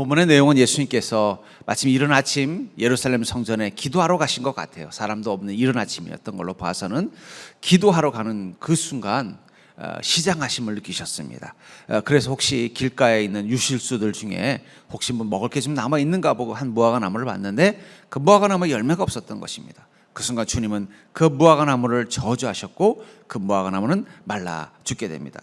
본문의 내용은 예수님께서 마침 이른 아침 예루살렘 성전에 기도하러 가신 것 같아요. 사람도 없는 이른 아침이었던 걸로 봐서는 기도하러 가는 그 순간 시장하심을 느끼셨습니다. 그래서 혹시 길가에 있는 유실수들 중에 혹시 뭐 먹을 게 좀 남아 있는가 보고 한 무화과 나무를 봤는데 그 무화과 나무에 열매가 없었던 것입니다. 그 순간 주님은 그 무화과 나무를 저주하셨고 그 무화과 나무는 말라 죽게 됩니다.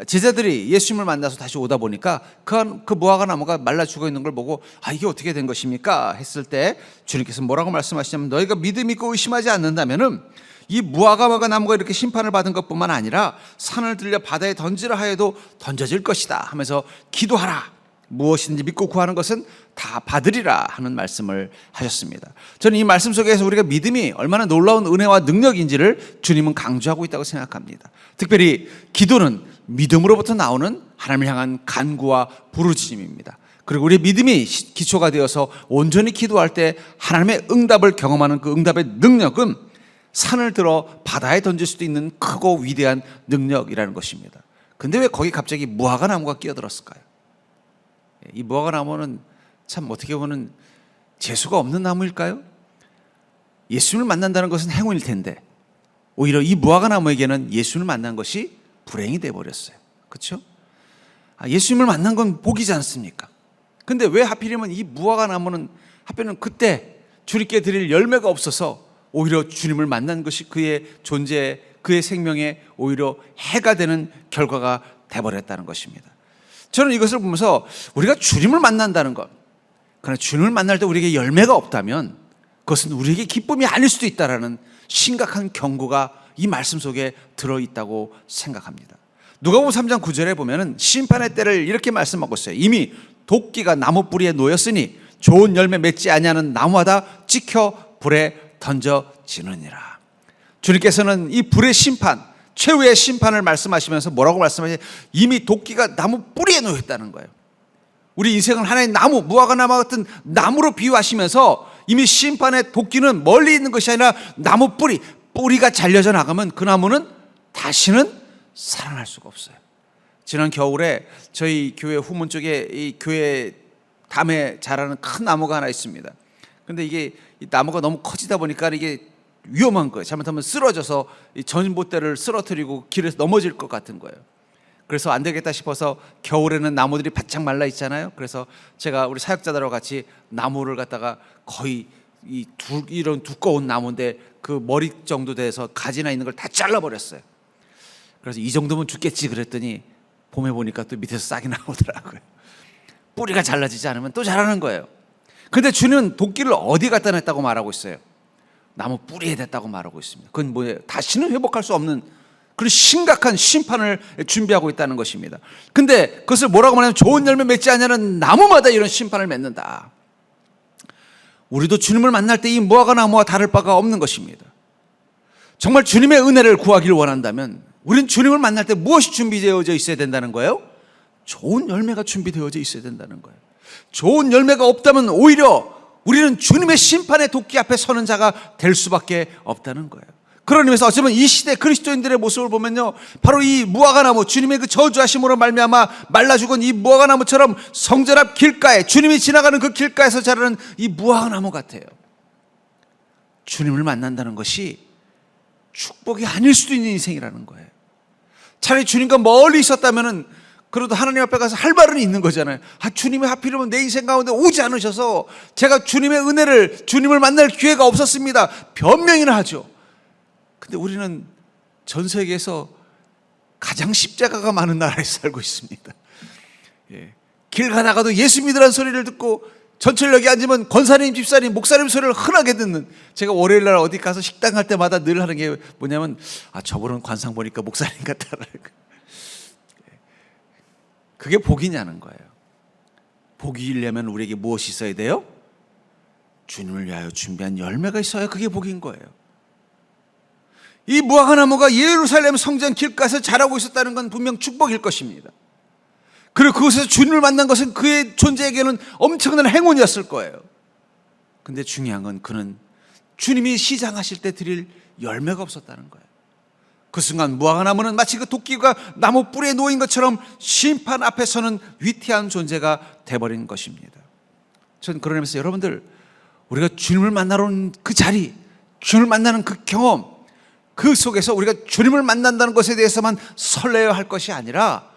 제자들이 예수님을 만나서 다시 오다 보니까 그 무화과 나무가 말라 죽어 있는 걸 보고 이게 어떻게 된 것입니까? 했을 때 주님께서 뭐라고 말씀하시냐면 너희가 믿음 있고 의심하지 않는다면은 이 무화과 나무가 이렇게 심판을 받은 것뿐만 아니라 산을 들려 바다에 던지라 하여도 던져질 것이다 하면서 기도하라. 무엇이든지 믿고 구하는 것은 다 받으리라 하는 말씀을 하셨습니다. 저는 이 말씀 속에서 우리가 믿음이 얼마나 놀라운 은혜와 능력인지를 주님은 강조하고 있다고 생각합니다. 특별히 기도는 믿음으로부터 나오는 하나님을 향한 간구와 부르짖음입니다. 그리고 우리의 믿음이 기초가 되어서 온전히 기도할 때 하나님의 응답을 경험하는 그 응답의 능력은 산을 들어 바다에 던질 수도 있는 크고 위대한 능력이라는 것입니다. 근데 왜 거기 갑자기 무화과 나무가 끼어들었을까요? 이 무화과 나무는 참 어떻게 보면 재수가 없는 나무일까요? 예수님을 만난다는 것은 행운일 텐데 오히려 이 무화과 나무에게는 예수님을 만난 것이 불행이 되어버렸어요. 그렇죠? 예수님을 만난 건 복이지 않습니까? 근데 왜 하필이면 이 무화과 나무는 하필이면 그때 주님께 드릴 열매가 없어서 오히려 주님을 만난 것이 그의 존재, 그의 생명에 오히려 해가 되는 결과가 되어버렸다는 것입니다. 저는 이것을 보면서 우리가 주님을 만난다는 것, 그러나 주님을 만날 때 우리에게 열매가 없다면 그것은 우리에게 기쁨이 아닐 수도 있다는 심각한 경고가 이 말씀 속에 들어있다고 생각합니다. 누가복음 3장 9절에 보면 심판의 때를 이렇게 말씀하고 있어요. 이미 도끼가 나무 뿌리에 놓였으니 좋은 열매 맺지 아니하는 나무마다 찍혀 불에 던져지느니라. 주님께서는 이 불의 심판, 최후의 심판을 말씀하시면서 뭐라고 말씀하시냐면 이미 도끼가 나무 뿌리에 놓였다는 거예요. 우리 인생은 하나의 나무, 무화과 나무 같은 나무로 비유하시면서 이미 심판의 도끼는 멀리 있는 것이 아니라 나무 뿌리가 잘려져 나가면 그 나무는 다시는 살아날 수가 없어요. 지난 겨울에 저희 교회 후문 쪽에 이 교회 담에 자라는 큰 나무가 하나 있습니다. 근데 이게 이 나무가 너무 커지다 보니까 이게 위험한 거예요. 잘못하면 쓰러져서 이 전봇대를 쓰러뜨리고 길에서 넘어질 것 같은 거예요. 그래서 안 되겠다 싶어서 겨울에는 나무들이 바짝 말라 있잖아요. 그래서 제가 우리 사역자들하고 같이 나무를 갖다가 거의 이런 두꺼운 나무인데 그 머리 정도 돼서 가지나 있는 걸 다 잘라버렸어요. 그래서 이 정도면 죽겠지 그랬더니 봄에 보니까 또 밑에서 싹이 나오더라고요. 뿌리가 잘라지지 않으면 또 자라는 거예요. 근데 주는 도끼를 어디 갖다 냈다고 말하고 있어요? 나무 뿌리에 댔다고 말하고 있습니다. 그건 뭐예요? 다시는 회복할 수 없는 그런 심각한 심판을 준비하고 있다는 것입니다. 근데 그것을 뭐라고 말하냐면 좋은 열매 맺지 않냐는 나무마다 이런 심판을 맺는다. 우리도 주님을 만날 때 이 무화과 나무와 다를 바가 없는 것입니다. 정말 주님의 은혜를 구하기를 원한다면 우리는 주님을 만날 때 무엇이 준비되어져 있어야 된다는 거예요? 좋은 열매가 준비되어져 있어야 된다는 거예요. 좋은 열매가 없다면 오히려 우리는 주님의 심판의 도끼 앞에 서는 자가 될 수밖에 없다는 거예요. 그런 의미에서 어쩌면 이 시대 그리스도인들의 모습을 보면요, 바로 이 무화과 나무, 주님의 그 저주하심으로 말미암아 말라 죽은 이 무화과 나무처럼 성전 앞 길가에, 주님이 지나가는 그 길가에서 자라는 이 무화과 나무 같아요. 주님을 만난다는 것이 축복이 아닐 수도 있는 인생이라는 거예요. 차라리 주님과 멀리 있었다면은 그래도 하나님 앞에 가서 할 말은 있는 거잖아요. 주님이 하필이면 내 인생 가운데 오지 않으셔서 제가 주님의 은혜를, 주님을 만날 기회가 없었습니다. 변명이나 하죠. 근데 우리는 전 세계에서 가장 십자가가 많은 나라에 살고 있습니다. 길 가다가도 예수 믿으라는 소리를 듣고 전철역에 앉으면 권사님, 집사님, 목사님 소리를 흔하게 듣는, 제가 월요일날 어디 가서 식당 갈 때마다 늘 하는 게 뭐냐면 저분은 관상 보니까 목사님 같다라는 거예요. 그게 복이냐는 거예요. 복이려면 우리에게 무엇이 있어야 돼요? 주님을 위하여 준비한 열매가 있어야 그게 복인 거예요. 이 무화과 나무가 예루살렘 성전 길가에서 자라고 있었다는 건 분명 축복일 것입니다. 그리고 그곳에서 주님을 만난 것은 그의 존재에게는 엄청난 행운이었을 거예요. 근데 중요한 건 그는 주님이 시장하실 때 드릴 열매가 없었다는 거예요. 그 순간 무화과 나무는 마치 그 도끼가 나무 뿌리에 놓인 것처럼 심판 앞에 서는 위태한 존재가 돼버린 것입니다. 전 그런 의미에서 여러분들, 우리가 주님을 만나러 온 그 자리, 주님을 만나는 그 경험, 그 속에서 우리가 주님을 만난다는 것에 대해서만 설레어야 할 것이 아니라,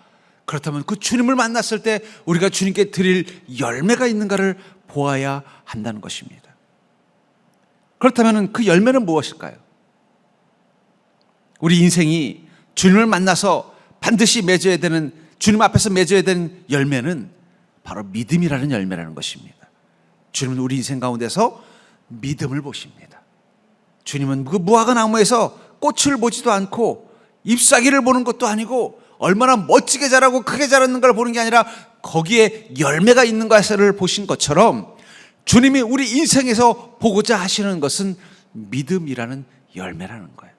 그렇다면 그 주님을 만났을 때 우리가 주님께 드릴 열매가 있는가를 보아야 한다는 것입니다. 그렇다면 그 열매는 무엇일까요? 우리 인생이 주님을 만나서 반드시 맺어야 되는, 주님 앞에서 맺어야 되는 열매는 바로 믿음이라는 열매라는 것입니다. 주님은 우리 인생 가운데서 믿음을 보십니다. 주님은 그 무화과 나무에서 꽃을 보지도 않고 잎사귀를 보는 것도 아니고 얼마나 멋지게 자라고 크게 자랐는가를 보는 게 아니라 거기에 열매가 있는 것을 보신 것처럼 주님이 우리 인생에서 보고자 하시는 것은 믿음이라는 열매라는 거예요.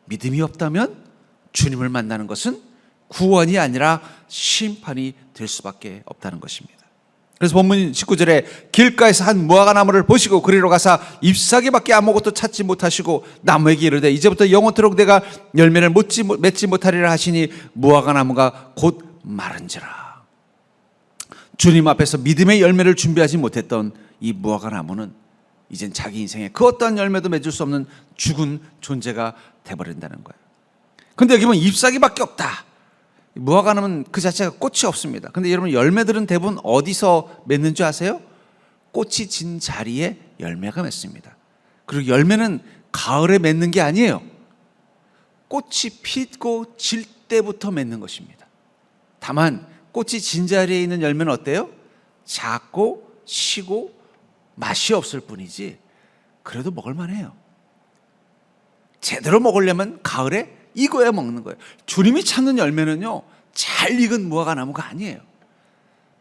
믿음이 없다면 주님을 만나는 것은 구원이 아니라 심판이 될 수밖에 없다는 것입니다. 그래서 본문 19절에 길가에서 한 무화과 나무를 보시고 그리로 가사 잎사귀밖에 아무것도 찾지 못하시고 나무에게 이르되 이제부터 영원토록 내가 열매를 맺지 못하리라 하시니 무화과 나무가 곧 마른지라. 주님 앞에서 믿음의 열매를 준비하지 못했던 이 무화과 나무는 이젠 자기 인생에 그 어떠한 열매도 맺을 수 없는 죽은 존재가 돼버린다는 거예요. 근데 여기 보면 잎사귀밖에 없다. 무화과 나무는 그 자체가 꽃이 없습니다. 근데 여러분, 열매들은 대부분 어디서 맺는 줄 아세요? 꽃이 진 자리에 열매가 맺습니다. 그리고 열매는 가을에 맺는 게 아니에요. 꽃이 피고 질 때부터 맺는 것입니다. 다만 꽃이 진 자리에 있는 열매는 어때요? 작고 시고 맛이 없을 뿐이지 그래도 먹을만해요. 제대로 먹으려면 가을에 익어야 먹는 거예요. 주님이 찾는 열매는요, 잘 익은 무화과 나무가 아니에요.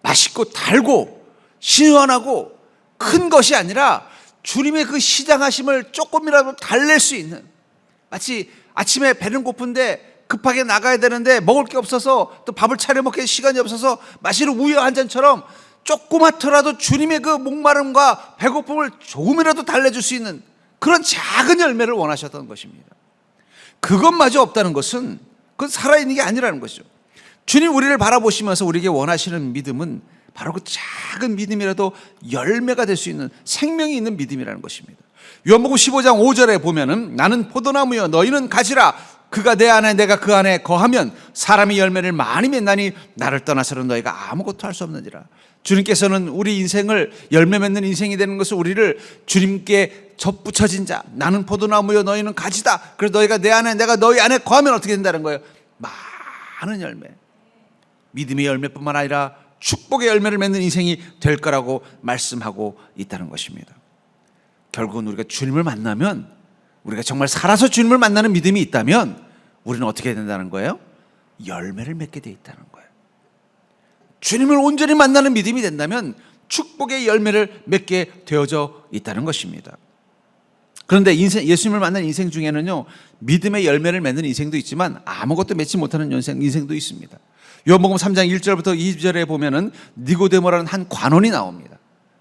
맛있고 달고 시원하고 큰 것이 아니라 주님의 그 시장하심을 조금이라도 달랠 수 있는, 마치 아침에 배는 고픈데 급하게 나가야 되는데 먹을 게 없어서 또 밥을 차려 먹기 시간이 없어서 마시는 우유 한 잔처럼 조그맣더라도 주님의 그 목마름과 배고픔을 조금이라도 달래줄 수 있는 그런 작은 열매를 원하셨던 것입니다. 그것마저 없다는 것은 그건 살아있는 게 아니라는 것이죠. 주님 우리를 바라보시면서 우리에게 원하시는 믿음은 바로 그 작은 믿음이라도 열매가 될 수 있는 생명이 있는 믿음이라는 것입니다. 요한복음 15장 5절에 보면은 나는 포도나무여 너희는 가지라 그가 내 안에 내가 그 안에 거하면 사람이 열매를 많이 맺나니 나를 떠나서는 너희가 아무것도 할 수 없느니라. 주님께서는 우리 인생을 열매 맺는 인생이 되는 것을 우리를 주님께 접붙여진 자, 나는 포도나무여 너희는 가지다. 그래서 너희가 내 안에 내가 너희 안에 거하면 어떻게 된다는 거예요? 많은 열매, 믿음의 열매뿐만 아니라 축복의 열매를 맺는 인생이 될 거라고 말씀하고 있다는 것입니다. 결국은 우리가 주님을 만나면, 우리가 정말 살아서 주님을 만나는 믿음이 있다면 우리는 어떻게 된다는 거예요? 열매를 맺게 돼 있다는 거예요. 주님을 온전히 만나는 믿음이 된다면 축복의 열매를 맺게 되어져 있다는 것입니다. 그런데 예수님을 만난 인생 중에는요, 믿음의 열매를 맺는 인생도 있지만 아무것도 맺지 못하는 인생도 있습니다. 요한복음 3장 1절부터 2절에 보면은 니고데모라는 한 관원이 나옵니다.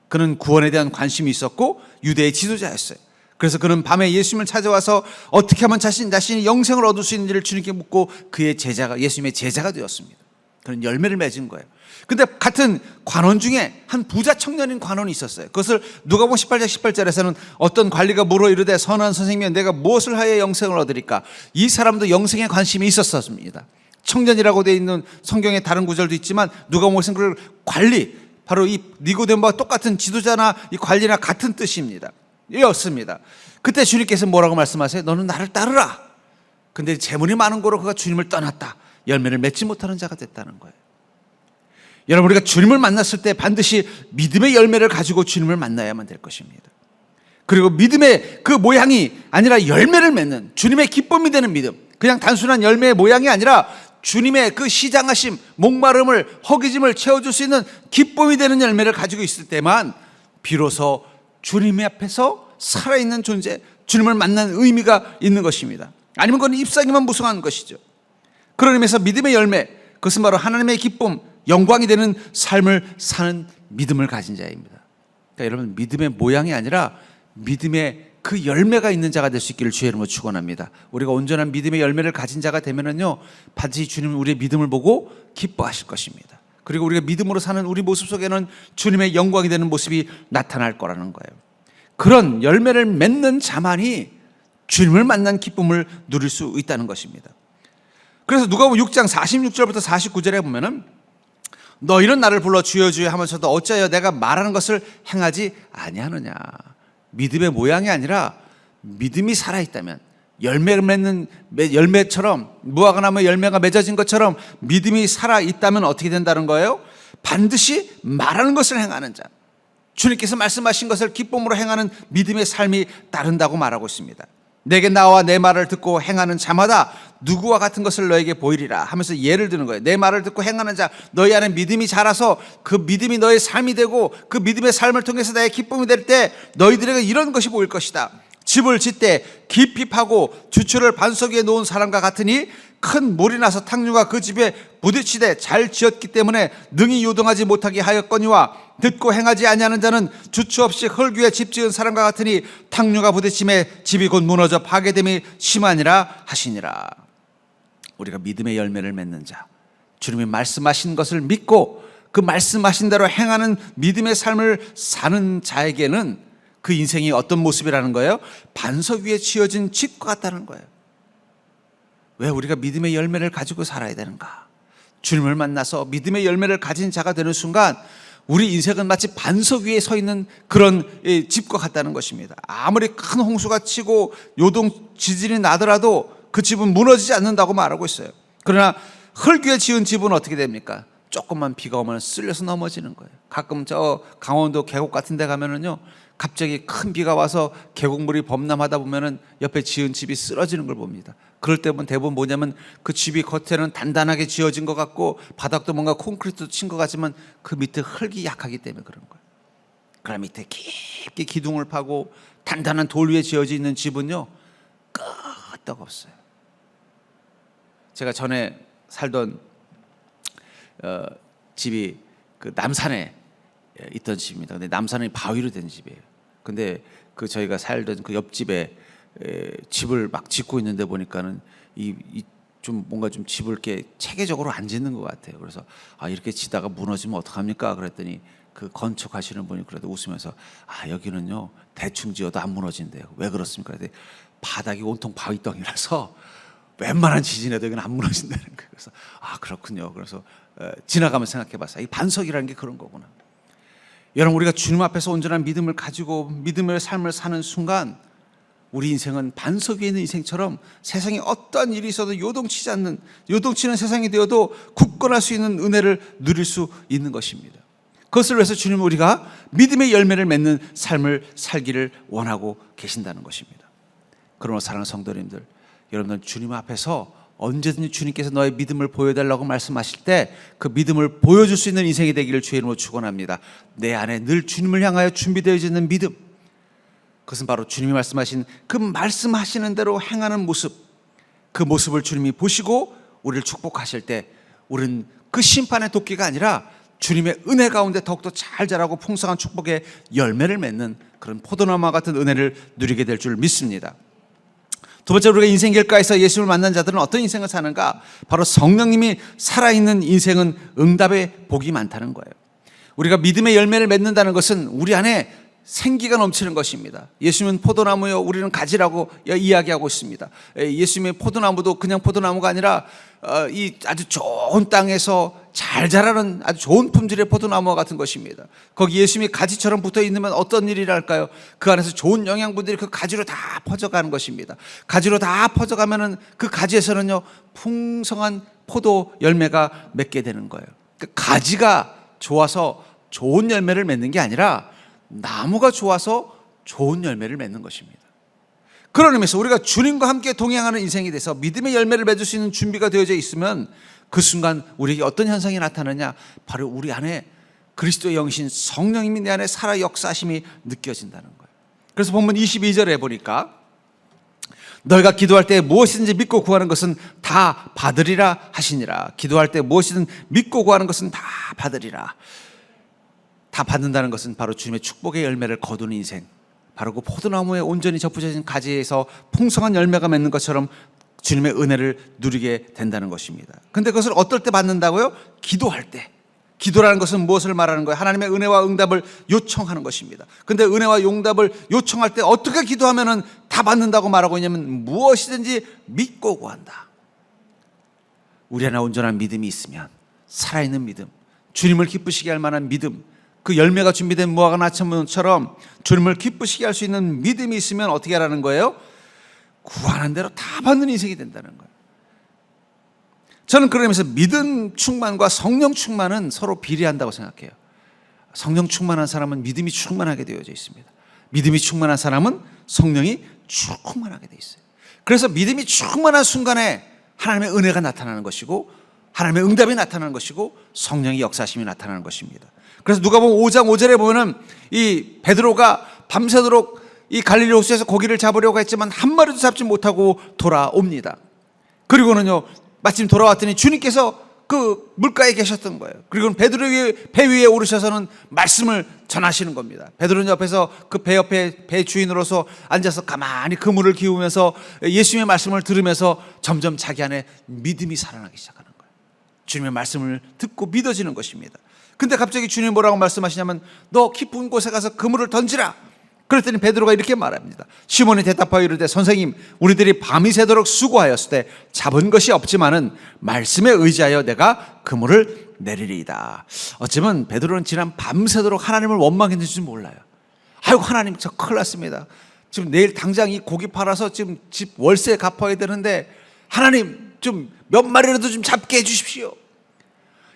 그는 구원에 대한 관심이 있었고 유대의 지도자였어요. 그래서 그는 밤에 예수님을 찾아와서 어떻게 하면 자신이 영생을 얻을 수 있는지를 주님께 묻고 그의 제자가, 예수님의 제자가 되었습니다. 그런 열매를 맺은 거예요. 근데 같은 관원 중에 한 부자 청년인 관원이 있었어요. 그것을 누가복음 18장 18절에서는 어떤 관리가 물어 이르되 선한 선생님이여 내가 무엇을 하여 영생을 얻으리까? 이 사람도 영생에 관심이 있었습니다. 청년이라고 되어 있는 성경의 다른 구절도 있지만 누가복음에서는 그걸 관리, 바로 이 니고데모와 똑같은 지도자나 이 관리나 같은 뜻입니다. 이었습니다. 그때 주님께서 뭐라고 말씀하세요? 너는 나를 따르라. 근데 재물이 많은 거로 그가 주님을 떠났다. 열매를 맺지 못하는 자가 됐다는 거예요. 여러분, 우리가 주님을 만났을 때 반드시 믿음의 열매를 가지고 주님을 만나야만 될 것입니다. 그리고 믿음의 그 모양이 아니라 열매를 맺는 주님의 기쁨이 되는 믿음, 그냥 단순한 열매의 모양이 아니라 주님의 그 시장하심, 목마름을, 허기짐을 채워줄 수 있는 기쁨이 되는 열매를 가지고 있을 때만 비로소 주님 앞에서 살아있는 존재, 주님을 만나는 의미가 있는 것입니다. 아니면 그건 잎사귀만 무성한 것이죠. 그런 의미에서 믿음의 열매, 그것은 바로 하나님의 기쁨, 영광이 되는 삶을 사는 믿음을 가진 자입니다. 그러니까 여러분, 믿음의 모양이 아니라 믿음의 그 열매가 있는 자가 될 수 있기를 주의 이름으로 축원합니다. 우리가 온전한 믿음의 열매를 가진 자가 되면은요, 반드시 주님은 우리의 믿음을 보고 기뻐하실 것입니다. 그리고 우리가 믿음으로 사는 우리 모습 속에는 주님의 영광이 되는 모습이 나타날 거라는 거예요. 그런 열매를 맺는 자만이 주님을 만난 기쁨을 누릴 수 있다는 것입니다. 그래서 누가복음 6장 46절부터 49절에 보면은 너희는 나를 불러 주여 주여 하면서도 어찌하여 내가 말하는 것을 행하지 아니하느냐. 믿음의 모양이 아니라 믿음이 살아있다면 열매를 맺는 열매처럼 무화과 나무에 열매가 맺어진 것처럼 믿음이 살아있다면 어떻게 된다는 거예요? 반드시 말하는 것을 행하는 자, 주님께서 말씀하신 것을 기쁨으로 행하는 믿음의 삶이 따른다고 말하고 있습니다. 내게 나와 내 말을 듣고 행하는 자마다 누구와 같은 것을 너에게 보이리라 하면서 예를 드는 거예요. 내 말을 듣고 행하는 자, 너희 안에 믿음이 자라서 그 믿음이 너의 삶이 되고 그 믿음의 삶을 통해서 나의 기쁨이 될 때 너희들에게 이런 것이 보일 것이다. 집을 짓되 깊이 파고 주추를 반석 위에 놓은 사람과 같으니 큰 물이 나서 탕류가 그 집에 부딪히되 잘 지었기 때문에 능히 요동하지 못하게 하였거니와 듣고 행하지 아니하는 자는 주추 없이 흙 위에 집 지은 사람과 같으니 탕류가 부딪힘에 집이 곧 무너져 파괴됨이 심하니라 하시니라. 우리가 믿음의 열매를 맺는 자, 주님이 말씀하신 것을 믿고 그 말씀하신 대로 행하는 믿음의 삶을 사는 자에게는 그 인생이 어떤 모습이라는 거예요? 반석 위에 지어진 집과 같다는 거예요. 왜 우리가 믿음의 열매를 가지고 살아야 되는가? 주님을 만나서 믿음의 열매를 가진 자가 되는 순간 우리 인생은 마치 반석 위에 서 있는 그런 집과 같다는 것입니다. 아무리 큰 홍수가 치고 요동 지진이 나더라도 그 집은 무너지지 않는다고 말하고 있어요. 그러나 흙 위에 지은 집은 어떻게 됩니까? 조금만 비가 오면 쓸려서 넘어지는 거예요. 가끔 저 강원도 계곡 같은 데 가면은요, 갑자기 큰 비가 와서 계곡물이 범람하다 보면은 옆에 지은 집이 쓰러지는 걸 봅니다. 그럴 때 보면 대부분 뭐냐면 그 집이 겉에는 단단하게 지어진 것 같고 바닥도 뭔가 콘크리트 친 것 같지만 그 밑에 흙이 약하기 때문에 그런 거예요. 그 밑에 깊게 기둥을 파고 단단한 돌 위에 지어져 있는 집은요, 끄떡없어요. 제가 전에 살던 집이 그 남산에 있던 집입니다. 근데 남산이 바위로 된 집이에요. 근데 그 저희가 살던 그 옆집에 집을 막 짓고 있는데 보니까는 좀 뭔가 좀 집을 이렇게 체계적으로 안 짓는 것 같아요. 그래서 이렇게 지다가 무너지면 어떡합니까? 그랬더니 그 건축하시는 분이 그래도 웃으면서 여기는요 대충 지어도 안 무너진대요. 왜 그렇습니까? 그랬더니 바닥이 온통 바위덩이라서 웬만한 지진에도 여기는 안 무너진다는 거예요. 그래서 그렇군요. 그래서 지나가면서 생각해봤어요. 이 반석이라는 게 그런 거구나. 여러분, 우리가 주님 앞에서 온전한 믿음을 가지고 믿음의 삶을 사는 순간 우리 인생은 반석 위에 있는 인생처럼 세상에 어떠한 일이 있어도 요동치는 세상이 되어도 굳건할 수 있는 은혜를 누릴 수 있는 것입니다. 그것을 위해서 주님은 우리가 믿음의 열매를 맺는 삶을 살기를 원하고 계신다는 것입니다. 그러나 사랑하는 성도님들, 여러분은 주님 앞에서 언제든지 주님께서 너의 믿음을 보여달라고 말씀하실 때 그 믿음을 보여줄 수 있는 인생이 되기를 주의 이름으로 축원합니다. 내 안에 늘 주님을 향하여 준비되어 있는 믿음, 그것은 바로 주님이 말씀하신 그 말씀하시는 대로 행하는 모습, 그 모습을 주님이 보시고 우리를 축복하실 때 우리는 그 심판의 도끼가 아니라 주님의 은혜 가운데 더욱더 잘 자라고 풍성한 축복의 열매를 맺는 그런 포도나무와 같은 은혜를 누리게 될 줄 믿습니다. 두 번째, 우리가 인생 길가에서 예수님을 만난 자들은 어떤 인생을 사는가? 바로 성령님이 살아있는 인생은 응답의 복이 많다는 거예요. 우리가 믿음의 열매를 맺는다는 것은 우리 안에 생기가 넘치는 것입니다. 예수님은 포도나무요, 우리는 가지라고 이야기하고 있습니다. 예수님의 포도나무도 그냥 포도나무가 아니라 이 아주 좋은 땅에서 잘 자라는 아주 좋은 품질의 포도나무와 같은 것입니다. 거기 예수님이 가지처럼 붙어 있으면 어떤 일이 날까요? 그 안에서 좋은 영양분들이 그 가지로 다 퍼져가는 것입니다. 가지로 다 퍼져가면은 그 가지에서는요 풍성한 포도 열매가 맺게 되는 거예요. 그 가지가 좋아서 좋은 열매를 맺는 게 아니라 나무가 좋아서 좋은 열매를 맺는 것입니다. 그런 의미에서 우리가 주님과 함께 동행하는 인생이 돼서 믿음의 열매를 맺을 수 있는 준비가 되어져 있으면 그 순간 우리에게 어떤 현상이 나타나냐? 바로 우리 안에 그리스도의 영신 성령님이 내 안에 살아 역사하심이 느껴진다는 거예요. 그래서 본문 22절에 보니까 너희가 기도할 때 무엇이든지 믿고 구하는 것은 다 받으리라 하시니라. 기도할 때 무엇이든 믿고 구하는 것은 다 받으리라. 다 받는다는 것은 바로 주님의 축복의 열매를 거두는 인생, 바로 그 포도나무에 온전히 접붙여진 가지에서 풍성한 열매가 맺는 것처럼 주님의 은혜를 누리게 된다는 것입니다. 근데 그것을 어떨 때 받는다고요? 기도할 때 기도라는 것은 무엇을 말하는 거예요? 하나님의 은혜와 응답을 요청하는 것입니다. 근데 은혜와 응답을 요청할 때 어떻게 기도하면은 다 받는다고 말하고 있냐면 무엇이든지 믿고 구한다. 우리 안에 온전한 믿음이 있으면, 살아있는 믿음, 주님을 기쁘시게 할 만한 믿음, 그 열매가 준비된 무화과 나무처럼 주님을 기쁘시게 할 수 있는 믿음이 있으면 어떻게 하라는 거예요? 구하는 대로 다 받는 인생이 된다는 거예요. 저는 그러면서 믿음 충만과 성령 충만은 서로 비례한다고 생각해요. 성령 충만한 사람은 믿음이 충만하게 되어져 있습니다. 믿음이 충만한 사람은 성령이 충만하게 되어 있어요. 그래서 믿음이 충만한 순간에 하나님의 은혜가 나타나는 것이고, 하나님의 응답이 나타나는 것이고, 성령의 역사심이 나타나는 것입니다. 그래서 누가복음 5장 5절에 보면은 이 베드로가 밤새도록 이 갈릴리 호수에서 고기를 잡으려고 했지만 한 마리도 잡지 못하고 돌아옵니다. 그리고는요, 마침 돌아왔더니 주님께서 그 물가에 계셨던 거예요. 그리고 베드로의 배 위에 오르셔서는 말씀을 전하시는 겁니다. 베드로는 옆에서 그 배 옆에 배 주인으로서 앉아서 가만히 그물을 기우면서 예수님의 말씀을 들으면서 점점 자기 안에 믿음이 살아나기 시작하는 거예요. 주님의 말씀을 듣고 믿어지는 것입니다. 근데 갑자기 주님이 뭐라고 말씀하시냐면 너 깊은 곳에 가서 그물을 던지라. 그랬더니 베드로가 이렇게 말합니다. 시몬이 대답하여 이르되 선생님, 우리들이 밤이 새도록 수고하였을 때 잡은 것이 없지만은 말씀에 의지하여 내가 그물을 내리리이다. 어쩌면 베드로는 지난 밤새도록 하나님을 원망했는지 몰라요. 아이고 하나님, 저 큰일 났습니다. 지금 내일 당장 이 고기 팔아서 지금 집 월세 갚아야 되는데 하나님 좀 몇 마리라도 좀 잡게 해주십시오.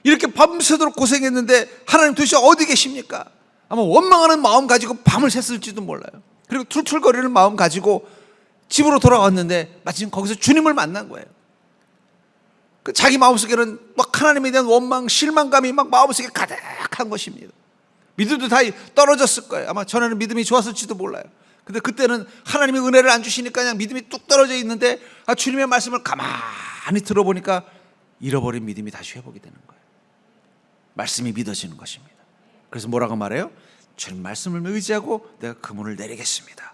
이렇게 밤새도록 고생했는데 하나님 도대체 어디 계십니까? 아마 원망하는 마음 가지고 밤을 샜을지도 몰라요. 그리고 툴툴거리는 마음 가지고 집으로 돌아왔는데 마침 거기서 주님을 만난 거예요. 자기 마음속에는 막 하나님에 대한 원망, 실망감이 막 마음속에 가득한 것입니다. 믿음도 다 떨어졌을 거예요. 아마 전에는 믿음이 좋았을지도 몰라요. 근데 그때는 하나님이 은혜를 안 주시니까 그냥 믿음이 뚝 떨어져 있는데 주님의 말씀을 가만히 들어보니까 잃어버린 믿음이 다시 회복이 되는 거예요. 말씀이 믿어지는 것입니다. 그래서 뭐라고 말해요? 주님 말씀을 의지하고 내가 그물을 내리겠습니다.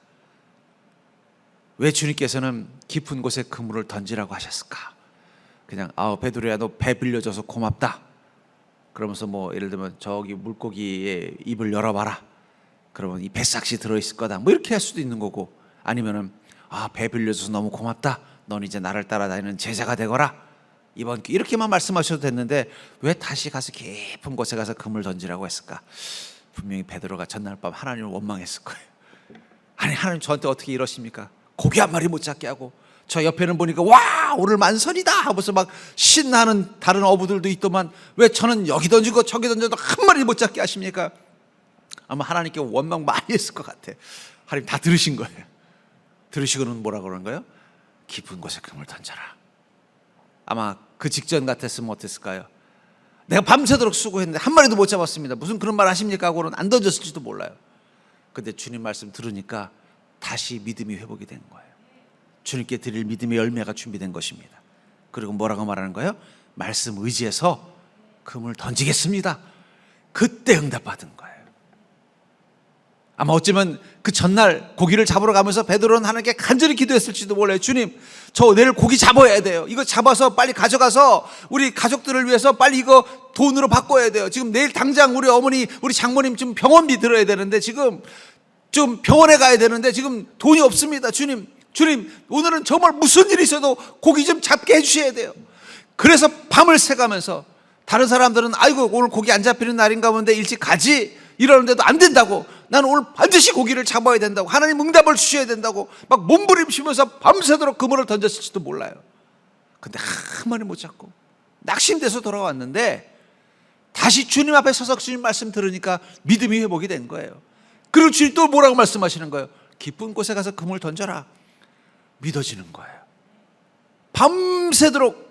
왜 주님께서는 깊은 곳에 그물을 던지라고 하셨을까? 그냥 베드로야 너 배 빌려줘서 고맙다. 그러면서 뭐 예를 들면 저기 물고기의 입을 열어봐라. 그러면 이 뱃삭시 들어있을 거다. 뭐 이렇게 할 수도 있는 거고, 아니면은 배 빌려줘서 너무 고맙다. 넌 이제 나를 따라다니는 제자가 되거라. 이번 주 이렇게만 말씀하셔도 됐는데 왜 다시 가서 깊은 곳에 가서 그물 던지라고 했을까? 분명히 베드로가 전날 밤 하나님을 원망했을 거예요. 아니 하나님 저한테 어떻게 이러십니까? 고기 한 마리 못 잡게 하고 저 옆에는 보니까 와 오늘 만선이다 하면서 막 신나는 다른 어부들도 있더만 왜 저는 여기 던지고 저기 던져도 한 마리 못 잡게 하십니까? 아마 하나님께 원망 많이 했을 것 같아. 하나님 다 들으신 거예요. 들으시고는 뭐라고 그러는 거예요? 깊은 곳에 그물 던져라. 아마 그 직전 같았으면 어땠을까요? 내가 밤새도록 수고했는데 한 마리도 못 잡았습니다. 무슨 그런 말 하십니까? 하고는 안 던졌을지도 몰라요. 근데 주님 말씀 들으니까 다시 믿음이 회복이 된 거예요. 주님께 드릴 믿음의 열매가 준비된 것입니다. 그리고 뭐라고 말하는 거예요? 말씀 의지해서 그물 던지겠습니다. 그때 응답받은 거예요. 아마 어쩌면 그 전날 고기를 잡으러 가면서 베드로는 하나님께 간절히 기도했을지도 몰라요. 주님, 저 내일 고기 잡아야 돼요. 이거 잡아서 빨리 가져가서 우리 가족들을 위해서 빨리 이거 돈으로 바꿔야 돼요. 지금 내일 당장 우리 어머니, 우리 장모님 좀 병원비 들어야 되는데 지금 좀 병원에 가야 되는데 지금 돈이 없습니다. 주님, 오늘은 정말 무슨 일이 있어도 고기 좀 잡게 해주셔야 돼요. 그래서 밤을 새가면서 다른 사람들은 아이고 오늘 고기 안 잡히는 날인가 본데 일찍 가지 이러는데도 안 된다고, 나는 오늘 반드시 고기를 잡아야 된다고, 하나님 응답을 주셔야 된다고 막 몸부림치면서 밤새도록 그물을 던졌을지도 몰라요. 근데 한 마리 못 잡고 낙심돼서 돌아왔는데 다시 주님 앞에 서서 주님 말씀 들으니까 믿음이 회복이 된 거예요. 그리고 주님 또 뭐라고 말씀하시는 거예요? 깊은 곳에 가서 그물 던져라. 믿어지는 거예요. 밤새도록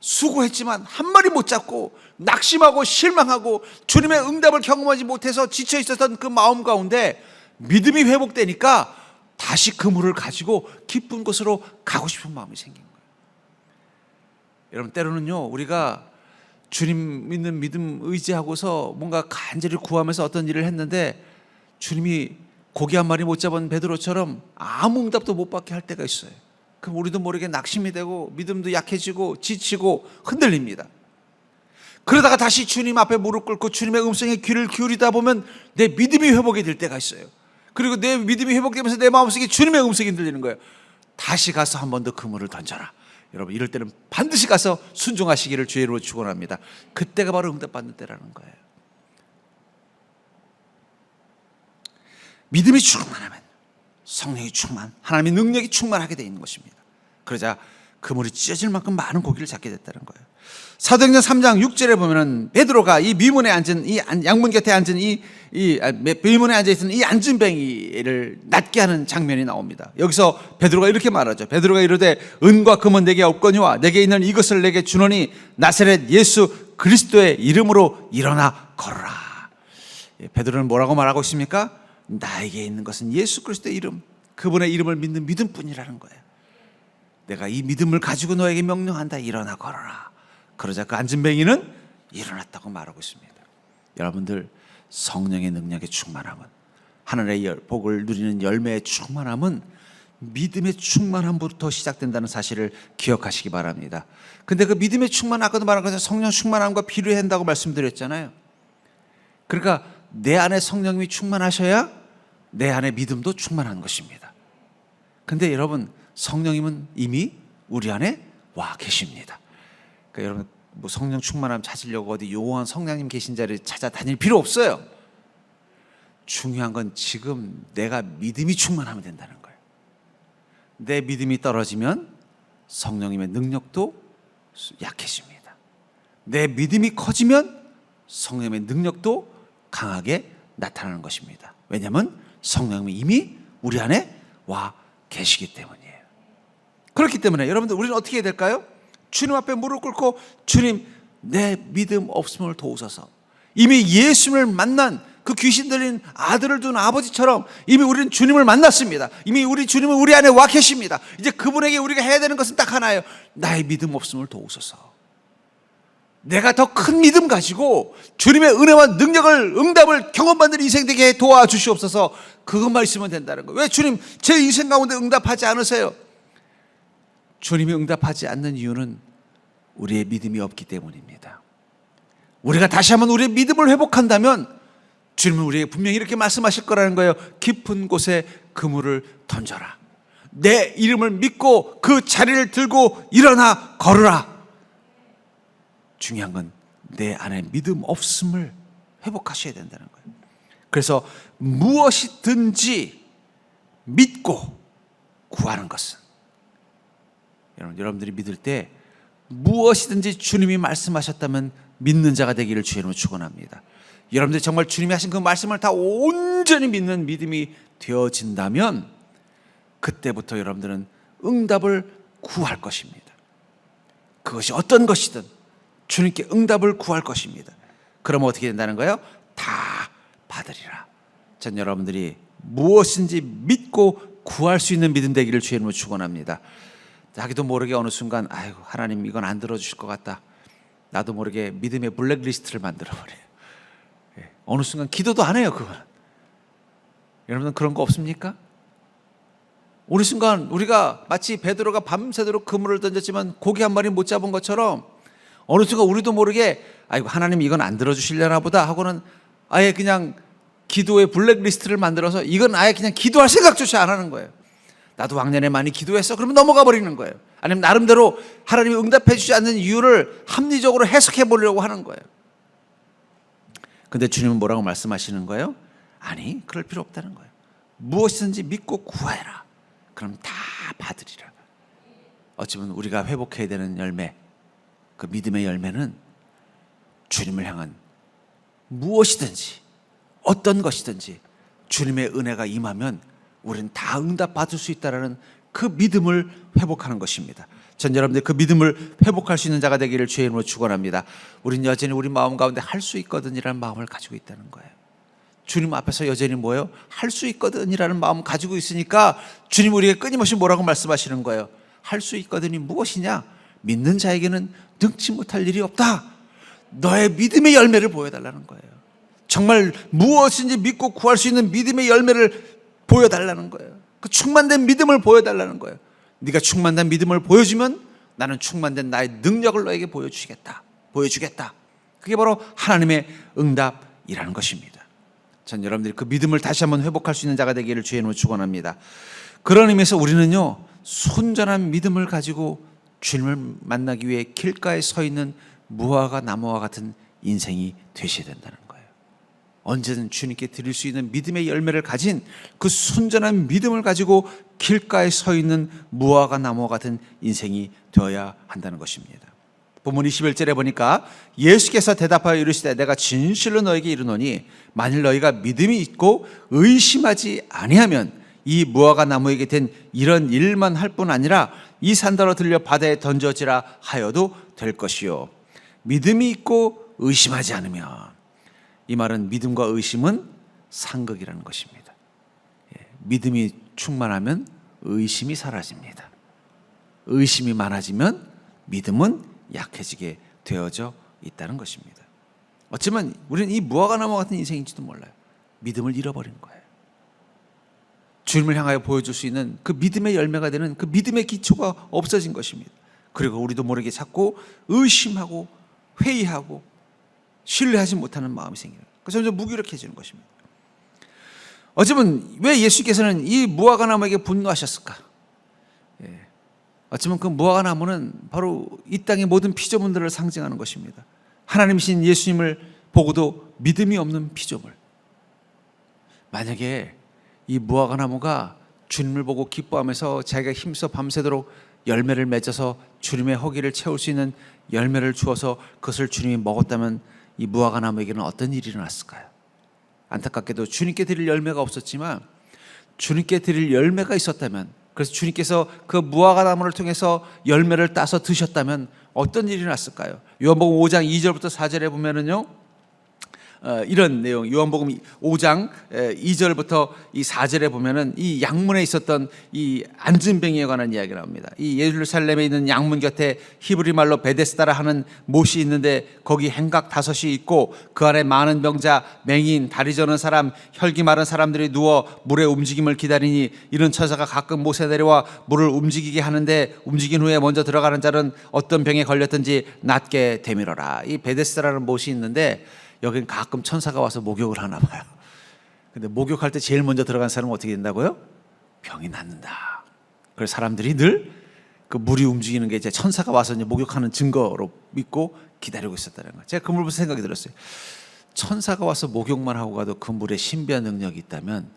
수고했지만 한 마리 못 잡고 낙심하고 실망하고 주님의 응답을 경험하지 못해서 지쳐 있었던 그 마음 가운데 믿음이 회복되니까 다시 그물을 가지고 깊은 곳으로 가고 싶은 마음이 생긴 거예요. 여러분, 때로는요 우리가 주님 믿는 믿음 의지하고서 뭔가 간절히 구하면서 어떤 일을 했는데 주님이 고기 한 마리 못 잡은 베드로처럼 아무 응답도 못 받게 할 때가 있어요. 그럼 우리도 모르게 낙심이 되고 믿음도 약해지고 지치고 흔들립니다. 그러다가 다시 주님 앞에 무릎 꿇고 주님의 음성에 귀를 기울이다 보면 내 믿음이 회복이 될 때가 있어요. 그리고 내 믿음이 회복되면서 내 마음속에 주님의 음성이 들리는 거예요. 다시 가서 한 번 더 그물을 던져라. 여러분, 이럴 때는 반드시 가서 순종하시기를 주의 이름으로 축원합니다. 그때가 바로 응답받는 때라는 거예요. 믿음이 충만하면 성령이 하나님의 능력이 충만하게 되어 있는 것입니다. 그러자 그물이 찢어질 만큼 많은 고기를 잡게 됐다는 거예요. 사도행전 3장 6절에 보면은 베드로가 이 미문에 앉은 이 양문 곁에 앉은 미문에 앉아 있는 이 안진뱅이를 낫게 하는 장면이 나옵니다. 여기서 베드로가 이렇게 말하죠. 베드로가 이르되 은과 금은 내게 없거니와 내게 있는 이것을 내게 주노니 나사렛 예수 그리스도의 이름으로 일어나 걸어라. 베드로는 뭐라고 말하고 있습니까? 나에게 있는 것은 예수 그리스도의 이름, 그분의 이름을 믿는 믿음뿐이라는 거예요. 내가 이 믿음을 가지고 너에게 명령한다. 일어나 걸어라. 그러자 그 안진뱅이는 일어났다고 말하고 있습니다. 여러분들, 성령의 능력의 충만함은, 하늘의 복을 누리는 열매의 충만함은 믿음의 충만함부터 시작된다는 사실을 기억하시기 바랍니다. 근데 그 믿음의 충만, 아까도 말한 것처럼 성령 충만함과 비례한다고 말씀드렸잖아요. 그러니까 내 안에 성령님이 충만하셔야 내 안에 믿음도 충만한 것입니다. 근데 여러분, 성령님은 이미 우리 안에 와 계십니다. 그러니까 여러분, 뭐 성령 충만함 찾으려고 어디 요한 성령님 계신 자리에 찾아다닐 필요 없어요. 중요한 건 지금 내가 믿음이 충만하면 된다는 거예요. 내 믿음이 떨어지면 성령님의 능력도 약해집니다. 내 믿음이 커지면 성령님의 능력도 강하게 나타나는 것입니다. 왜냐하면 성령님이 이미 우리 안에 와 계시기 때문이에요. 그렇기 때문에 여러분들, 우리는 어떻게 해야 될까요? 주님 앞에 무릎 꿇고 주님, 내 믿음 없음을 도우소서. 이미 예수님을 만난 그 귀신 들린 아들을 둔 아버지처럼 이미 우리는 주님을 만났습니다. 이미 우리 주님은 우리 안에 와 계십니다. 이제 그분에게 우리가 해야 되는 것은 딱 하나예요. 나의 믿음 없음을 도우소서. 내가 더 큰 믿음 가지고 주님의 은혜와 능력을, 응답을 경험받는 인생 되게 도와주시옵소서. 그것만 있으면 된다는 거예요. 왜 주님 제 인생 가운데 응답하지 않으세요? 주님이 응답하지 않는 이유는 우리의 믿음이 없기 때문입니다. 우리가 다시 한번 우리의 믿음을 회복한다면 주님은 우리에게 분명히 이렇게 말씀하실 거라는 거예요. 깊은 곳에 그물을 던져라. 내 이름을 믿고 그 자리를 들고 일어나 걸으라. 중요한 건 내 안에 믿음 없음을 회복하셔야 된다는 거예요. 그래서 무엇이든지 믿고 구하는 것은, 여러분들이 믿을 때 무엇이든지 주님이 말씀하셨다면 믿는 자가 되기를 주의 이름으로 축원합니다. 여러분들이 정말 주님이 하신 그 말씀을 다 온전히 믿는 믿음이 되어진다면 그때부터 여러분들은 응답을 구할 것입니다. 그것이 어떤 것이든 주님께 응답을 구할 것입니다. 그러면 어떻게 된다는 거예요? 다 받으리라. 전 여러분들이 무엇인지 믿고 구할 수 있는 믿음 되기를 주의 이름으로 축원합니다. 자기도 모르게 어느 순간, 아이고, 하나님 이건 안 들어주실 것 같다. 나도 모르게 믿음의 블랙리스트를 만들어버려요. 어느 순간 기도도 안 해요, 그건. 여러분은 그런 거 없습니까? 어느 순간 우리가 마치 베드로가 밤새도록 그물을 던졌지만 고기 한 마리 못 잡은 것처럼 어느 순간 우리도 모르게, 아이고, 하나님 이건 안 들어주시려나 보다 하고는 아예 그냥 기도의 블랙리스트를 만들어서 이건 아예 그냥 기도할 생각조차 안 하는 거예요. 나도 왕년에 많이 기도했어. 그러면 넘어가 버리는 거예요. 아니면 나름대로 하나님이 응답해 주지 않는 이유를 합리적으로 해석해 보려고 하는 거예요. 근데 주님은 뭐라고 말씀하시는 거예요? 아니, 그럴 필요 없다는 거예요. 무엇이든지 믿고 구하라. 그럼 다 받으리라. 어찌보면 우리가 회복해야 되는 열매, 그 믿음의 열매는 주님을 향한 무엇이든지 어떤 것이든지 주님의 은혜가 임하면 우리는 다 응답받을 수 있다는 그 믿음을 회복하는 것입니다. 전 여러분들 그 믿음을 회복할 수 있는 자가 되기를 주의 이름으로 축원합니다. 우리는 여전히 우리 마음 가운데 할 수 있거든이라는 마음을 가지고 있다는 거예요. 주님 앞에서 여전히 뭐예요? 할 수 있거든이라는 마음 가지고 있으니까 주님 우리에게 끊임없이 뭐라고 말씀하시는 거예요? 할 수 있거든이 무엇이냐? 믿는 자에게는 능치 못할 일이 없다. 너의 믿음의 열매를 보여달라는 거예요. 정말 무엇인지 믿고 구할 수 있는 믿음의 열매를 보여달라는 거예요. 그 충만된 믿음을 보여달라는 거예요. 네가 충만된 믿음을 보여주면 나는 충만된 나의 능력을 너에게 보여주겠다. 그게 바로 하나님의 응답이라는 것입니다. 전 여러분들이 그 믿음을 다시 한번 회복할 수 있는 자가 되기를 주의 이름으로 축원합니다. 그런 의미에서 우리는요, 순전한 믿음을 가지고 주님을 만나기 위해 길가에 서 있는 무화과 나무와 같은 인생이 되셔야 된다는 거예요. 언제든 주님께 드릴 수 있는 믿음의 열매를 가진 그 순전한 믿음을 가지고 길가에 서 있는 무화과 나무와 같은 인생이 되어야 한다는 것입니다. 본문 21절에 보니까 예수께서 대답하여 이르시되 내가 진실로 너에게 이르노니 만일 너희가 믿음이 있고 의심하지 아니하면 이 무화과 나무에게 된 이런 일만 할 뿐 아니라 이 산더러 들려 바다에 던져지라 하여도 될 것이요. 믿음이 있고 의심하지 않으면, 이 말은 믿음과 의심은 상극이라는 것입니다. 믿음이 충만하면 의심이 사라집니다. 의심이 많아지면 믿음은 약해지게 되어져 있다는 것입니다. 어쩌면 우리는 이 무화과 나무 같은 인생인지도 몰라요. 믿음을 잃어버린 거예요. 주님을 향하여 보여줄 수 있는 그 믿음의 열매가 되는 그 믿음의 기초가 없어진 것입니다. 그리고 우리도 모르게 자꾸 의심하고 회의하고 신뢰하지 못하는 마음이 생겨요. 그래서 점점 무기력해지는 것입니다. 어쩌면 왜 예수께서는 이 무화과 나무에게 분노하셨을까? 어쩌면 그 무화과 나무는 바로 이 땅의 모든 피조물들을 상징하는 것입니다. 하나님이신 예수님을 보고도 믿음이 없는 피조물. 만약에 이 무화과 나무가 주님을 보고 기뻐하면서 자기가 힘써 밤새도록 열매를 맺어서 주님의 허기를 채울 수 있는 열매를 주어서 그것을 주님이 먹었다면 이 무화과 나무에게는 어떤 일이 일어났을까요? 안타깝게도 주님께 드릴 열매가 없었지만 주님께 드릴 열매가 있었다면, 그래서 주님께서 그 무화과 나무를 통해서 열매를 따서 드셨다면 어떤 일이 일어났을까요? 요한복음 5장 2절부터 4절에 보면은요, 이런 내용, 요한복음 5장 2절부터 이 4절에 보면은 이 양문에 있었던 이 안진뱅이에 관한 이야기가 나옵니다. 이 예루살렘에 있는 양문 곁에 히브리 말로 베데스다라 하는 못이 있는데 거기 행각 5이 있고 그 안에 많은 병자, 맹인, 다리 저는 사람, 혈기 마른 사람들이 누워 물의 움직임을 기다리니 이런 처자가 가끔 못에 내려와 물을 움직이게 하는데 움직인 후에 먼저 들어가는 자는 어떤 병에 걸렸든지 낫게 되밀어라. 이 베데스다라는 못이 있는데 여긴 가끔 천사가 와서 목욕을 하나 봐요. 근데 목욕할 때 제일 먼저 들어간 사람은 어떻게 된다고요? 병이 낫는다. 그래서 사람들이 늘 그 물이 움직이는 게 이제 천사가 와서 이제 목욕하는 증거로 믿고 기다리고 있었다는 거예요. 제가 그 물 보면서 생각이 들었어요. 천사가 와서 목욕만 하고 가도 그 물에 신비한 능력이 있다면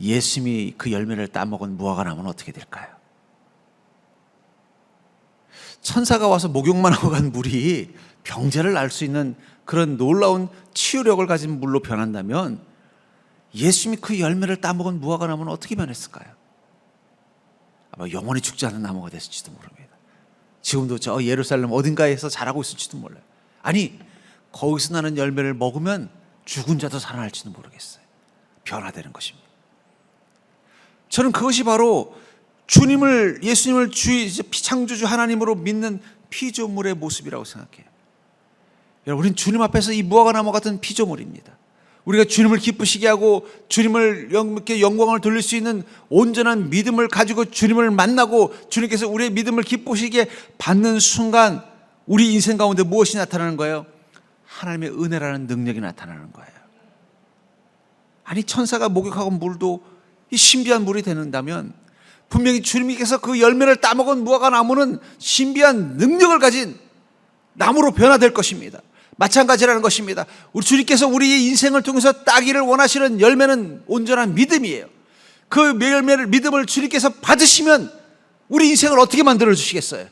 예수님이 그 열매를 따먹은 무화과 나무는 어떻게 될까요? 천사가 와서 목욕만 하고 간 물이 병자를 날 수 있는 그런 놀라운 치유력을 가진 물로 변한다면 예수님이 그 열매를 따먹은 무화과 나무는 어떻게 변했을까요? 아마 영원히 죽지 않는 나무가 됐을지도 모릅니다. 지금도 저 예루살렘 어딘가에서 자라고 있을지도 몰라요. 아니, 거기서 나는 열매를 먹으면 죽은 자도 살아날지도 모르겠어요. 변화되는 것입니다. 저는 그것이 바로 주님을, 예수님을 창조주 하나님으로 믿는 피조물의 모습이라고 생각해요. 여러분, 우리는 주님 앞에서 이 무화과 나무 같은 피조물입니다. 우리가 주님을 기쁘시게 하고 주님을 영광을 돌릴 수 있는 온전한 믿음을 가지고 주님을 만나고 주님께서 우리의 믿음을 기쁘시게 받는 순간 우리 인생 가운데 무엇이 나타나는 거예요? 하나님의 은혜라는 능력이 나타나는 거예요. 아니, 천사가 목욕하고 물도 이 신비한 물이 되는다면 분명히 주님께서 그 열매를 따먹은 무화과 나무는 신비한 능력을 가진 나무로 변화될 것입니다. 마찬가지라는 것입니다. 우리 주님께서 우리의 인생을 통해서 따기를 원하시는 열매는 온전한 믿음이에요. 그 열매를, 믿음을 주님께서 받으시면 우리 인생을 어떻게 만들어 주시겠어요?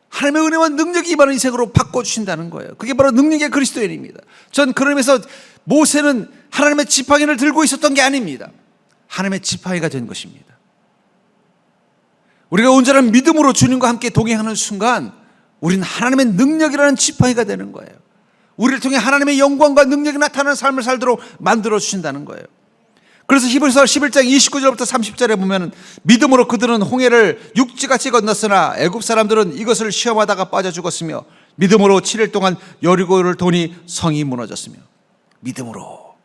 하나님의 은혜와 능력이 임하는 인생으로 바꿔주신다는 거예요. 그게 바로 능력의 그리스도인입니다. 전 그러면서 모세는 하나님의 지팡이를 들고 있었던 게 아닙니다. 하나님의 지팡이가 된 것입니다. 우리가 온전한 믿음으로 주님과 함께 동행하는 순간 우리는 하나님의 능력이라는 지팡이가 되는 거예요. 우리를 통해 하나님의 영광과 능력이 나타나는 삶을 살도록 만들어 주신다는 거예요. 그래서 히브리서 11장 29절부터 30절에 보면 믿음으로 그들은 홍해를 육지같이 건넜으나 애굽 사람들은 이것을 시험하다가 빠져 죽었으며 믿음으로 7일 동안 여리고를 도니 성이 무너졌으며, 믿음으로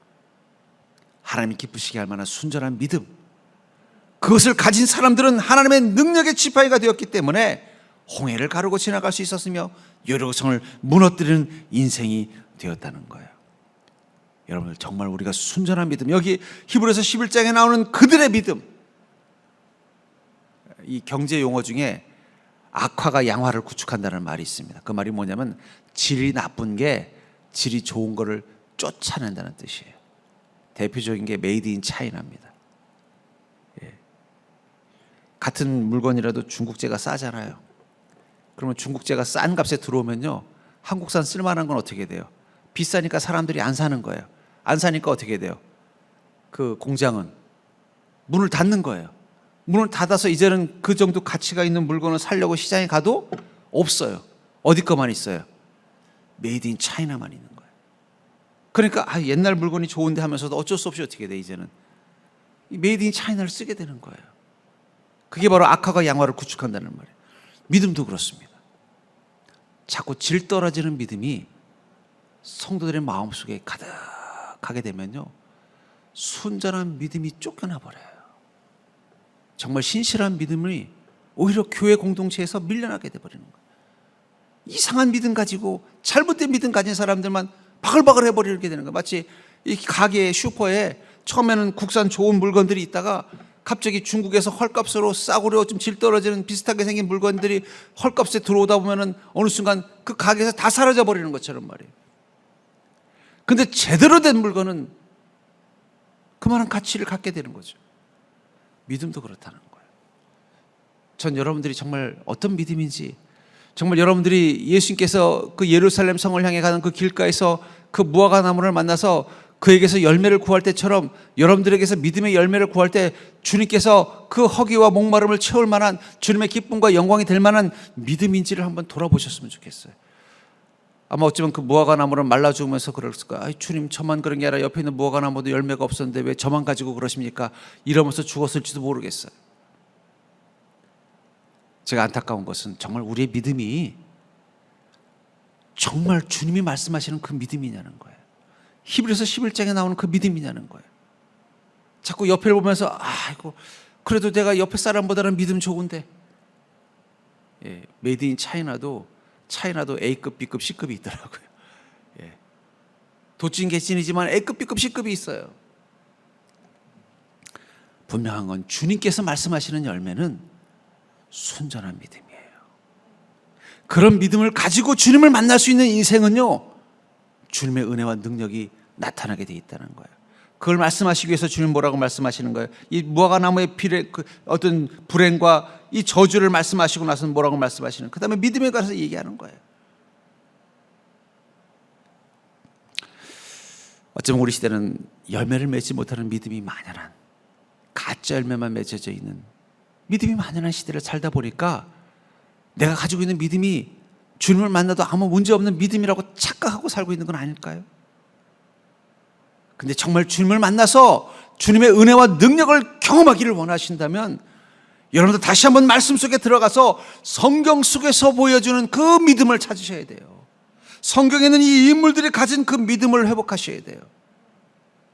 하나님이 기쁘시게 할 만한 순전한 믿음, 그것을 가진 사람들은 하나님의 능력의 지팡이가 되었기 때문에 홍해를 가르고 지나갈 수 있었으며 여리고성을 무너뜨리는 인생이 되었다는 거예요. 여러분들, 정말 우리가 순전한 믿음, 여기 히브리서 11장에 나오는 그들의 믿음, 이 경제 용어 중에 악화가 양화를 구축한다는 말이 있습니다. 그 말이 뭐냐면 질이 나쁜 게 질이 좋은 거를 쫓아낸다는 뜻이에요. 대표적인 게 메이드 인 차이나입니다. 같은 물건이라도 중국제가 싸잖아요. 그러면 중국제가 싼 값에 들어오면요, 한국산 쓸만한 건 어떻게 돼요? 비싸니까 사람들이 안 사는 거예요. 안 사니까 어떻게 돼요? 그 공장은 문을 닫는 거예요. 문을 닫아서 이제는 그 정도 가치가 있는 물건을 사려고 시장에 가도 없어요. 어디 거만 있어요? 메이드 인 차이나만 있는 거예요. 그러니까 옛날 물건이 좋은데 하면서도 어쩔 수 없이 어떻게 돼, 이제는 이 메이드 인 차이나를 쓰게 되는 거예요. 그게 바로 악화가 양화를 구축한다는 말이에요. 믿음도 그렇습니다. 자꾸 질 떨어지는 믿음이 성도들의 마음속에 가득하게 되면요, 순전한 믿음이 쫓겨나 버려요. 정말 신실한 믿음이 오히려 교회 공동체에서 밀려나게 돼버리는 거예요. 이상한 믿음 가지고 잘못된 믿음 가진 사람들만 바글바글 해버리게 되는 거예요. 마치 이 가게 슈퍼에 처음에는 국산 좋은 물건들이 있다가 갑자기 중국에서 헐값으로 싸구려 좀 질 떨어지는 비슷하게 생긴 물건들이 헐값에 들어오다 보면은 어느 순간 그 가게에서 다 사라져 버리는 것처럼 말이에요. 근데 제대로 된 물건은 그만한 가치를 갖게 되는 거죠. 믿음도 그렇다는 거예요. 전 여러분들이 정말 어떤 믿음인지, 정말 여러분들이 예수님께서 그 예루살렘 성을 향해 가는 그 길가에서 그 무화과 나무를 만나서 그에게서 열매를 구할 때처럼 여러분들에게서 믿음의 열매를 구할 때 주님께서 그 허기와 목마름을 채울 만한, 주님의 기쁨과 영광이 될 만한 믿음인지를 한번 돌아보셨으면 좋겠어요. 아마 어쩌면 그 무화과 나무를 말라 죽으면서 그랬을 거예요. 주님, 저만 그런 게 아니라 옆에 있는 무화과 나무도 열매가 없었는데 왜 저만 가지고 그러십니까? 이러면서 죽었을지도 모르겠어요. 제가 안타까운 것은 정말 우리의 믿음이 정말 주님이 말씀하시는 그 믿음이냐는 거예요. 히브리서 11장에 나오는 그 믿음이냐는 거예요. 자꾸 옆을 보면서 아이고, 그래도 내가 옆에 사람보다는 믿음 좋은데. 메이드 인 차이나도 A급, B급, C급이 있더라고요. 도찐개찐이지만 A급, B급, C급이 있어요. 분명한 건 주님께서 말씀하시는 열매는 순전한 믿음이에요. 그런 믿음을 가지고 주님을 만날 수 있는 인생은요, 주님의 은혜와 능력이 나타나게 돼 있다는 거예요. 그걸 말씀하시기 위해서 주님 뭐라고 말씀하시는 거예요? 이 무화과 나무의 어떤 불행과 이 저주를 말씀하시고 나서는 뭐라고 말씀하시는, 그 다음에 믿음에 관해서 얘기하는 거예요. 어쩌면 우리 시대는 열매를 맺지 못하는 믿음이 만연한, 가짜 열매만 맺어져 있는 믿음이 만연한 시대를 살다 보니까 내가 가지고 있는 믿음이 주님을 만나도 아무 문제 없는 믿음이라고 착각하고 살고 있는 건 아닐까요? 근데 정말 주님을 만나서 주님의 은혜와 능력을 경험하기를 원하신다면 여러분들 다시 한번 말씀 속에 들어가서 성경 속에서 보여주는 그 믿음을 찾으셔야 돼요. 성경에 있는 이 인물들이 가진 그 믿음을 회복하셔야 돼요.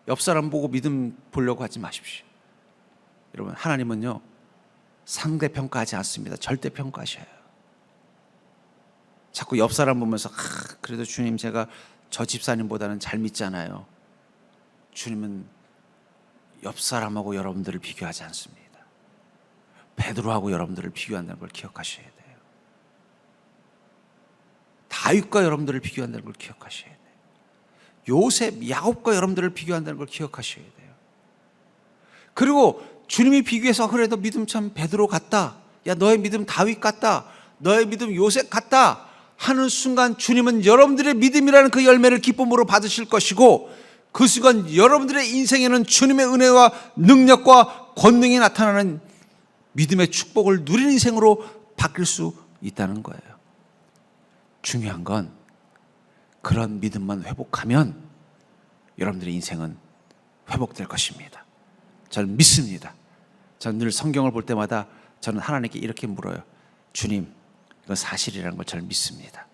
옆 사람 보고 믿음 보려고 하지 마십시오. 여러분, 하나님은요, 상대평가하지 않습니다. 절대평가하셔요. 자꾸 옆 사람 보면서 그래도 주님, 제가 저 집사님보다는 잘 믿잖아요. 주님은 옆 사람하고 여러분들을 비교하지 않습니다. 베드로하고 여러분들을 비교한다는 걸 기억하셔야 돼요. 다윗과 여러분들을 비교한다는 걸 기억하셔야 돼요. 요셉, 야곱과 여러분들을 비교한다는 걸 기억하셔야 돼요. 그리고 주님이 비교해서 그래도 믿음 참 베드로 같다, 야 너의 믿음 다윗 같다, 너의 믿음 요셉 같다 하는 순간 주님은 여러분들의 믿음이라는 그 열매를 기쁨으로 받으실 것이고, 그 순간 여러분들의 인생에는 주님의 은혜와 능력과 권능이 나타나는 믿음의 축복을 누리는 인생으로 바뀔 수 있다는 거예요. 중요한 건 그런 믿음만 회복하면 여러분들의 인생은 회복될 것입니다. 저는 믿습니다. 저는 늘 성경을 볼 때마다 저는 하나님께 이렇게 물어요. 주님, 이건 사실이라는 걸 저는 믿습니다.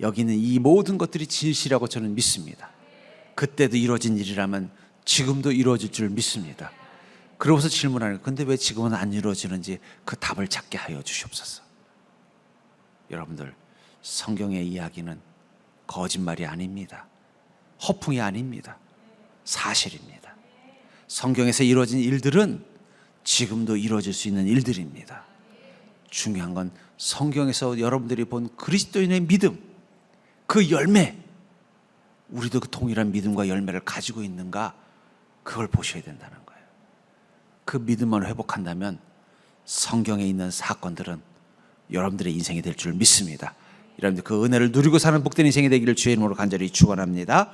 여기 있는 이 모든 것들이 진실이라고 저는 믿습니다. 그때도 이루어진 일이라면 지금도 이루어질 줄 믿습니다. 그러고서 질문하는 거예요. 근데 왜 지금은 안 이루어지는지 그 답을 찾게 하여 주시옵소서. 여러분들, 성경의 이야기는 거짓말이 아닙니다. 허풍이 아닙니다. 사실입니다. 성경에서 이루어진 일들은 지금도 이루어질 수 있는 일들입니다. 중요한 건 성경에서 여러분들이 본 그리스도인의 믿음, 그 열매, 우리도 그 동일한 믿음과 열매를 가지고 있는가, 그걸 보셔야 된다는 거예요. 그 믿음만 회복한다면 성경에 있는 사건들은 여러분들의 인생이 될 줄 믿습니다. 여러분들 그 은혜를 누리고 사는 복된 인생이 되기를 주의 이름으로 간절히 축원합니다.